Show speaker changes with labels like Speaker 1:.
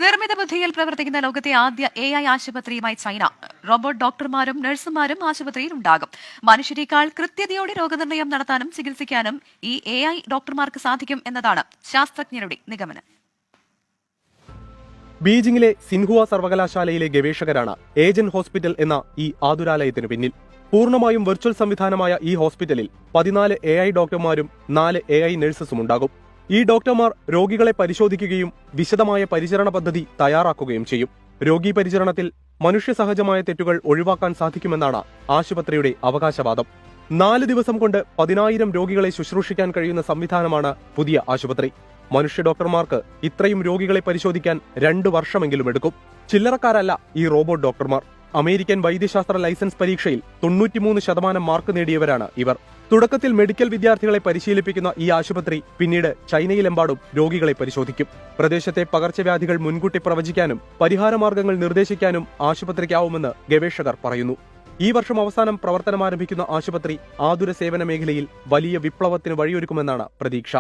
Speaker 1: നിർമ്മിത ബുദ്ധിയിൽ പ്രവർത്തിക്കുന്ന ലോകത്തെ ആദ്യ AI ആശുപത്രിയുമായി ചൈന. റോബോട്ട് ഡോക്ടർമാരും നഴ്സുമാരും ആശുപത്രിയിൽ ഉണ്ടാകും. മനുഷ്യരെക്കാൾ കൃത്യതയോടെ രോഗനിർണയം നടത്താനും ചികിത്സിക്കാനും ഈ AI ഡോക്ടർമാർക്ക് സാധിക്കും എന്നതാണ് ശാസ്ത്രജ്ഞരുടെ നിഗമനം.
Speaker 2: ബീജിംഗിലെ സിൻഹുവ സർവകലാശാലയിലെ ഗവേഷകരാണ് ഏജൻ ഹോസ്പിറ്റൽ എന്ന ഈ ആതുരാലയത്തിനു പിന്നിൽ. പൂർണ്ണമായും വെർച്വൽ സംവിധാനമായ ഈ ഹോസ്പിറ്റലിൽ 14 AI ഡോക്ടർമാരും 4 AI നഴ്സസും ഉണ്ടാകും. ഈ ഡോക്ടർമാർ രോഗികളെ പരിശോധിക്കുകയും വിശദമായ പരിചരണ പദ്ധതി തയ്യാറാക്കുകയും ചെയ്യും. രോഗീ പരിചരണത്തിൽ മനുഷ്യസഹജമായ തെറ്റുകൾ ഒഴിവാക്കാൻ സാധിക്കുമെന്നാണ് ആശുപത്രിയുടെ അവകാശവാദം. 4 ദിവസം കൊണ്ട് 10,000 രോഗികളെ ശുശ്രൂഷിക്കാൻ കഴിയുന്ന സംവിധാനമാണ് പുതിയ ആശുപത്രി. മനുഷ്യ ഡോക്ടർമാർക്ക് ഇത്രയും രോഗികളെ പരിശോധിക്കാൻ 2 വർഷമെങ്കിലും എടുക്കും. ചില്ലറക്കാരല്ല ഈ റോബോട്ട് ഡോക്ടർമാർ. അമേരിക്കൻ വൈദ്യശാസ്ത്ര ലൈസൻസ് പരീക്ഷയിൽ 93% മാർക്ക് നേടിയവരാണ് ഇവർ. തുടക്കത്തിൽ മെഡിക്കൽ വിദ്യാർത്ഥികളെ പരിശീലിപ്പിക്കുന്ന ഈ ആശുപത്രി പിന്നീട് ചൈനയിലെമ്പാടും രോഗികളെ പരിശോധിക്കും. പ്രദേശത്തെ പകർച്ചവ്യാധികൾ മുൻകൂട്ടി പ്രവചിക്കാനും പരിഹാരമാർഗങ്ങൾ നിർദ്ദേശിക്കാനും ആശുപത്രിക്കാവുമെന്ന് ഗവേഷകർ പറയുന്നു. ഈ വർഷം അവസാനം പ്രവർത്തനമാരംഭിക്കുന്ന ആശുപത്രി ആതുര സേവന മേഖലയിൽ വലിയ വിപ്ലവത്തിന് വഴിയൊരുക്കുമെന്നാണ് പ്രതീക്ഷ.